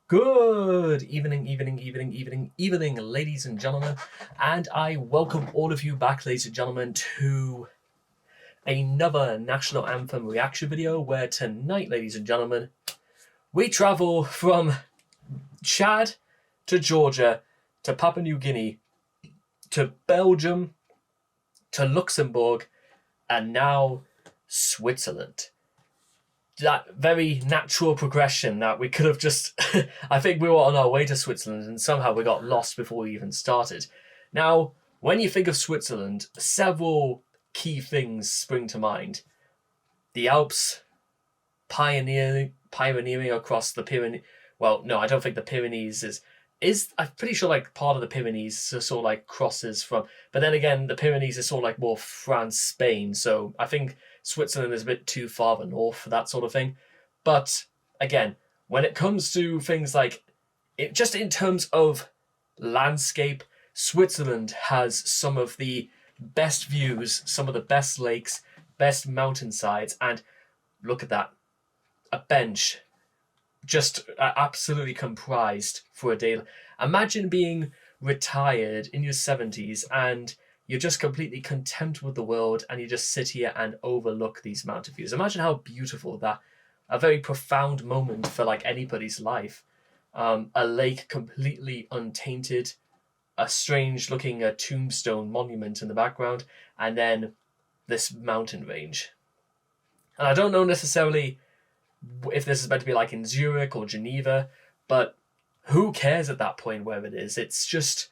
Good evening, ladies and gentlemen, and I welcome all of you back, ladies and gentlemen, to another national anthem reaction video where tonight, ladies and gentlemen, we travel from Chad to Georgia to Papua New Guinea to Belgium to Luxembourg and now Switzerland. That very natural progression that we could have just... I think we were on our way to Switzerland and somehow we got lost before we even started. Now, when you think of Switzerland, several key things spring to mind. The Alps, pioneering across the Pyrenees. Well, no, I don't think the Pyrenees is I'm pretty sure like part of the Pyrenees sort of like crosses from... But then again, the Pyrenees is sort of like more France, Spain, so I think Switzerland is a bit too far north for that sort of thing. But again, when it comes to things like just in terms of landscape, Switzerland has some of the best views, some of the best lakes, best mountainsides, and look at that, a bench just absolutely comprised for a day. Imagine being retired in your 70s and you're just completely content with the world and you just sit here and overlook these mountain views. Imagine how beautiful that, a very profound moment for like anybody's life. A lake completely untainted, a strange looking tombstone monument in the background, and then this mountain range. And I don't know necessarily if this is meant to be like in Zurich or Geneva, but who cares at that point where it is? It's just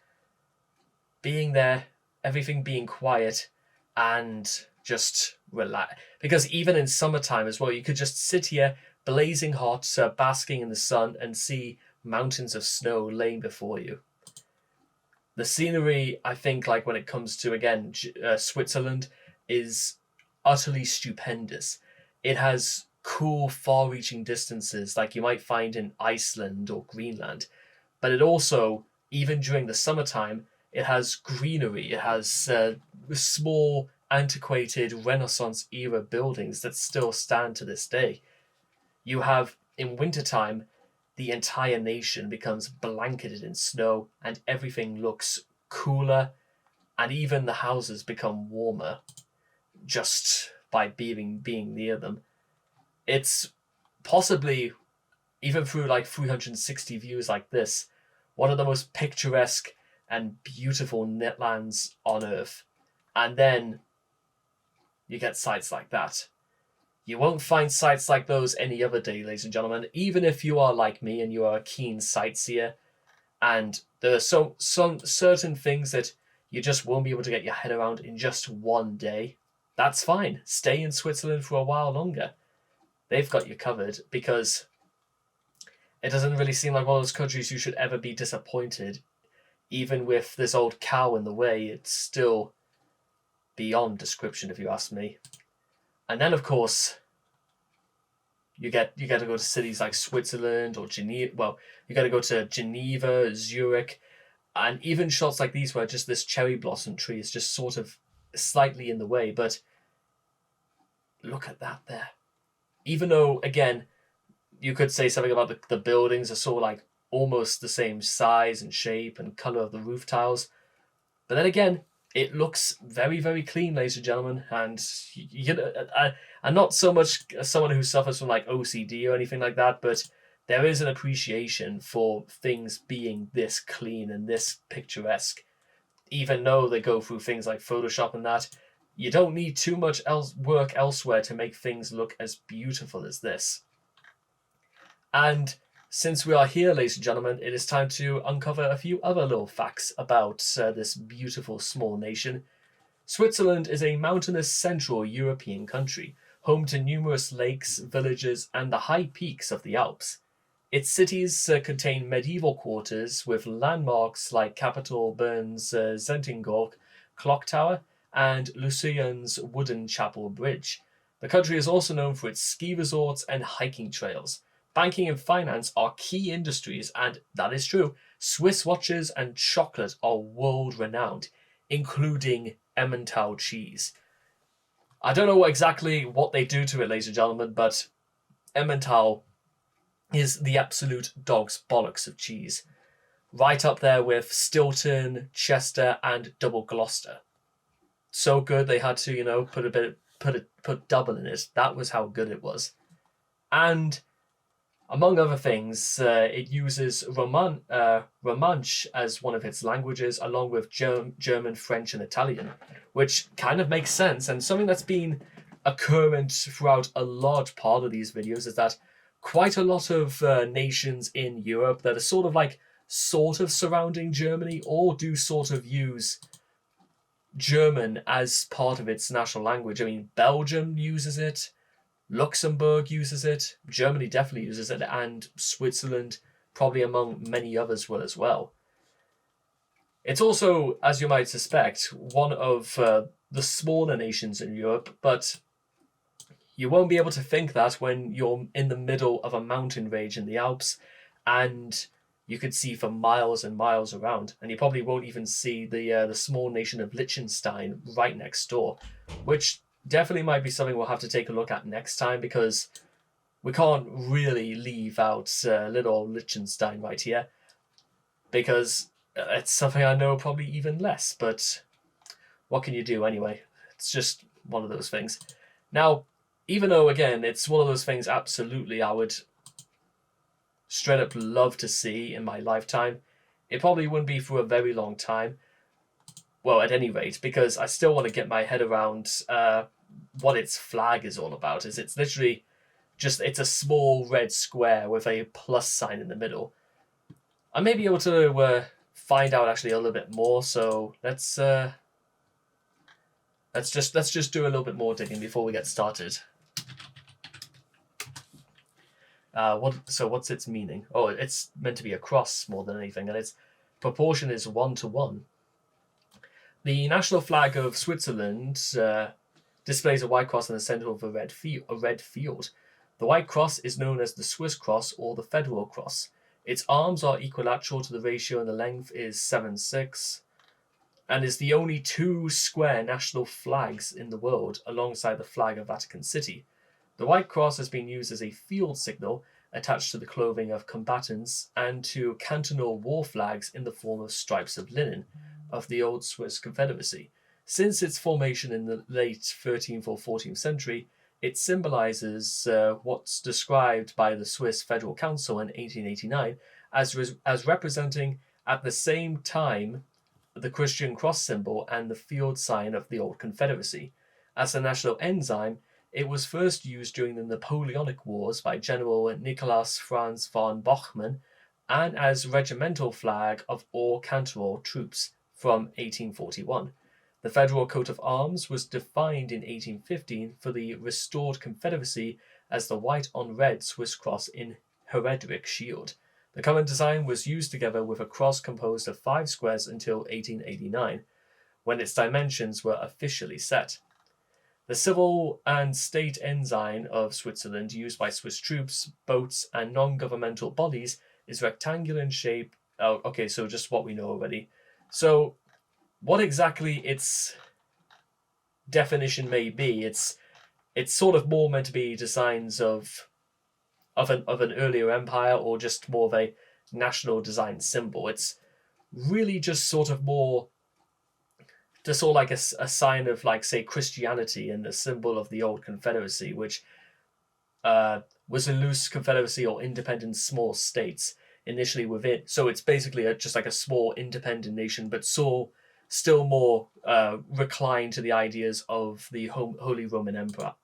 being there, everything being quiet, and just relax. Because even in summertime as well, you could just sit here blazing hot, basking in the sun, and see mountains of snow laying before you. The scenery, I think, like when it comes to, again, Switzerland, is utterly stupendous. It has cool, far-reaching distances like you might find in Iceland or Greenland. But it also, even during the summertime, it has greenery. It has small, antiquated Renaissance-era buildings that still stand to this day. You have, in wintertime, the entire nation becomes blanketed in snow and everything looks cooler, and even the houses become warmer just by being near them. It's possibly, even through like 360 views like this, one of the most picturesque and beautiful netlands on Earth. And then you get sights like that. You won't find sights like those any other day, ladies and gentlemen, even if you are like me and you are a keen sightseer. And there are some certain things that you just won't be able to get your head around in just one day. That's fine. Stay in Switzerland for a while longer. They've got you covered, because it doesn't really seem like one of those countries you should ever be disappointed. Even with this old cow in the way, it's still beyond description, if you ask me. And then, of course, you get to go to cities like Switzerland or Geneva. Well, you got to go to Geneva, Zurich, and even shots like these where just this cherry blossom tree is just sort of slightly in the way. But look at that there. Even though, again, you could say something about the buildings are sort of like almost the same size and shape and color of the roof tiles. But then again, it looks very, very clean, ladies and gentlemen. And you know, I'm not so much someone who suffers from like OCD or anything like that, but there is an appreciation for things being this clean and this picturesque. Even though they go through things like Photoshop and that, you don't need too much work elsewhere to make things look as beautiful as this. And since we are here, ladies and gentlemen, it is time to uncover a few other little facts about this beautiful small nation. Switzerland is a mountainous Central European country, home to numerous lakes, villages, and the high peaks of the Alps. Its cities contain medieval quarters with landmarks like Capitol Bern's Zentingorg Clock Tower and Lucien's Wooden Chapel Bridge. The country is also known for its ski resorts and hiking trails. Banking and finance are key industries, and that is true. Swiss watches and chocolate are world-renowned, including Emmental cheese. I don't know exactly what they do to it, ladies and gentlemen, but Emmental is the absolute dog's bollocks of cheese. Right up there with Stilton, Chester, and Double Gloucester. So good they had to, put double in it. That was how good it was. And among other things, it uses Romansh as one of its languages, along with German, French, and Italian, which kind of makes sense. And something that's been occurrent throughout a large part of these videos is that quite a lot of nations in Europe that are sort of surrounding Germany all do sort of use German as part of its national language. I mean, Belgium uses it, Luxembourg uses it, Germany definitely uses it, and Switzerland, probably among many others, will as well. It's also, as you might suspect, one of the smaller nations in Europe, but you won't be able to think that when you're in the middle of a mountain range in the Alps and you could see for miles and miles around, and you probably won't even see the small nation of Liechtenstein right next door, which definitely might be something we'll have to take a look at next time, because we can't really leave out little Liechtenstein right here, because it's something I know probably even less, but what can you do anyway? It's just one of those things. Now, even though, again, it's one of those things absolutely I would straight up love to see in my lifetime, it probably wouldn't be for a very long time. Well, at any rate, because I still want to get my head around what its flag is all about. It's literally just, it's a small red square with a plus sign in the middle. I may be able to find out actually a little bit more, so let's just do a little bit more digging before we get started. What's its meaning? Oh, it's meant to be a cross more than anything, and its proportion is 1:1. The national flag of Switzerland displays a white cross in the center of a red field. The white cross is known as the Swiss cross or the Federal cross. Its arms are equilateral to the ratio, and the length is 7:6, and is the only two square national flags in the world alongside the flag of Vatican City. The white cross has been used as a field signal attached to the clothing of combatants and to cantonal war flags in the form of stripes of linen of the old Swiss Confederacy. Since its formation in the late 13th or 14th century, it symbolizes what's described by the Swiss Federal Council in 1889 as representing at the same time the Christian cross symbol and the field sign of the old Confederacy. As a national ensign, it was first used during the Napoleonic Wars by General Nicolas Franz von Bochmann, and as regimental flag of all cantonal troops from 1841. The federal coat of arms was defined in 1815 for the restored Confederacy as the white on red Swiss cross in heraldic shield. The current design was used together with a cross composed of 5 squares until 1889, when its dimensions were officially set. The civil and state ensign of Switzerland, used by Swiss troops, boats, and non-governmental bodies, is rectangular in shape. Oh, okay, so just what we know already. So, what exactly its definition may be, it's sort of more meant to be designs of an earlier empire, or just more of a national design symbol. It's really just sort of more just sort of like a sign of, like, say, Christianity and the symbol of the old Confederacy, which was a loose confederacy or independent small states initially within. So it's basically just like a small independent nation, but still more reclined to the ideas of the Holy Roman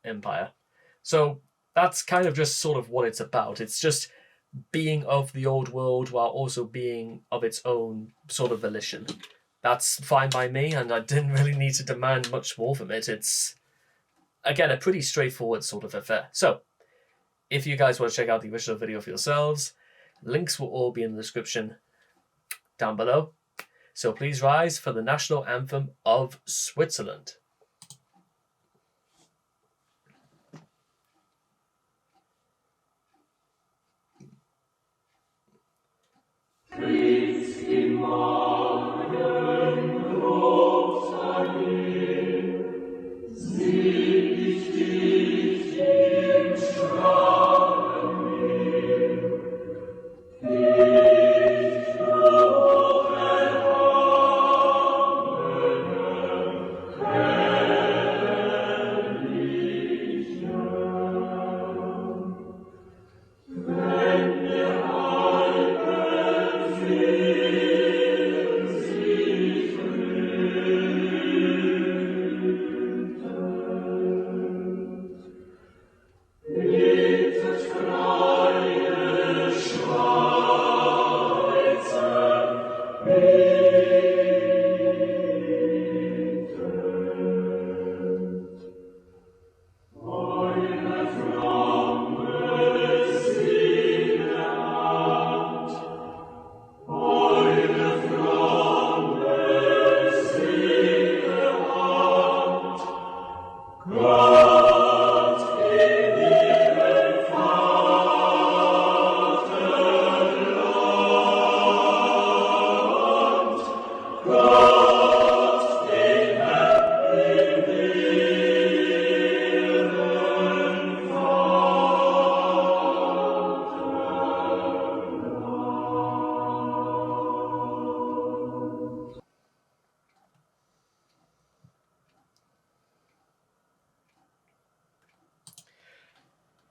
Empire. So that's kind of just sort of what it's about. It's just being of the old world while also being of its own sort of volition. That's fine by me, and I didn't really need to demand much more from it. It's, again, a pretty straightforward sort of affair. So, if you guys want to check out the original video for yourselves, links will all be in the description down below. So please rise for the national anthem of Switzerland.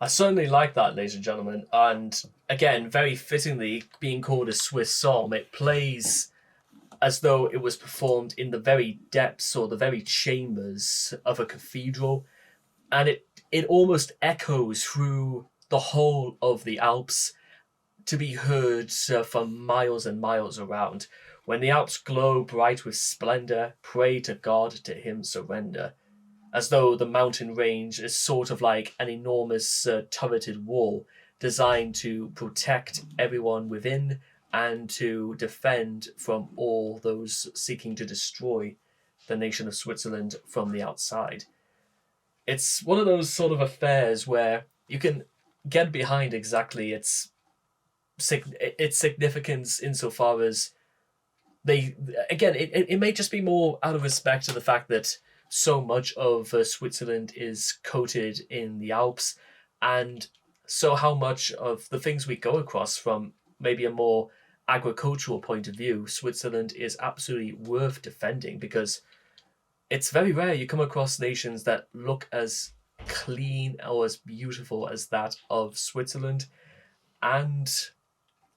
I certainly like that, ladies and gentlemen. And again, very fittingly, being called a Swiss psalm, it plays as though it was performed in the very depths or the very chambers of a cathedral. And it almost echoes through the whole of the Alps to be heard for miles and miles around. When the Alps glow bright with splendor, pray to God, to him surrender. As though the mountain range is sort of like an enormous turreted wall designed to protect everyone within and to defend from all those seeking to destroy the nation of Switzerland from the outside. It's one of those sort of affairs where you can get behind exactly its significance insofar as it may just be more out of respect to the fact that so much of Switzerland is coated in the Alps, and so how much of the things we go across from maybe a more agricultural point of view, Switzerland is absolutely worth defending, because it's very rare you come across nations that look as clean or as beautiful as that of Switzerland. And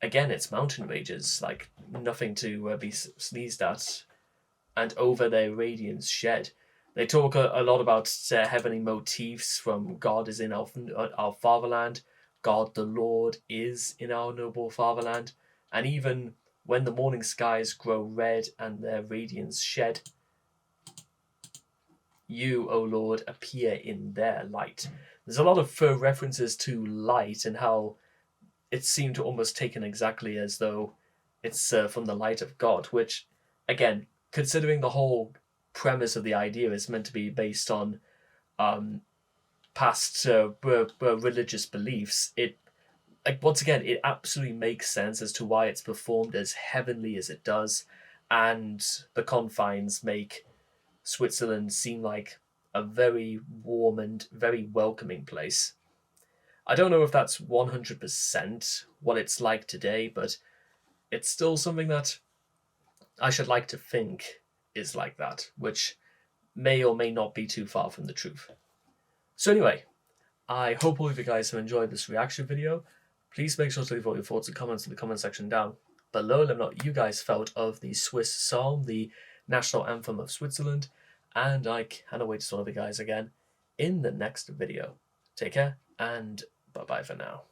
again, it's mountain ranges, like nothing to be sneezed at, and over their radiance shed. They talk a lot about heavenly motifs from God is in our fatherland, God the Lord is in our noble fatherland, and even when the morning skies grow red and their radiance shed, you, O Lord, appear in their light. There's a lot of references to light and how it seemed to almost taken exactly as though it's from the light of God, which, again, considering the whole premise of the idea is meant to be based on past religious beliefs, once again, it absolutely makes sense as to why it's performed as heavenly as it does, and the confines make Switzerland seem like a very warm and very welcoming place. I don't know if that's 100% what it's like today, but it's still something that I should like to think is like that, which may or may not be too far from the truth. So anyway, I hope all of you guys have enjoyed this reaction video. Please make sure to leave all your thoughts and comments in the comment section down below. Let me know what you guys felt of the Swiss psalm, the national anthem of Switzerland, and I cannot wait to see all of you guys again in the next video. Take care, and bye-bye for now.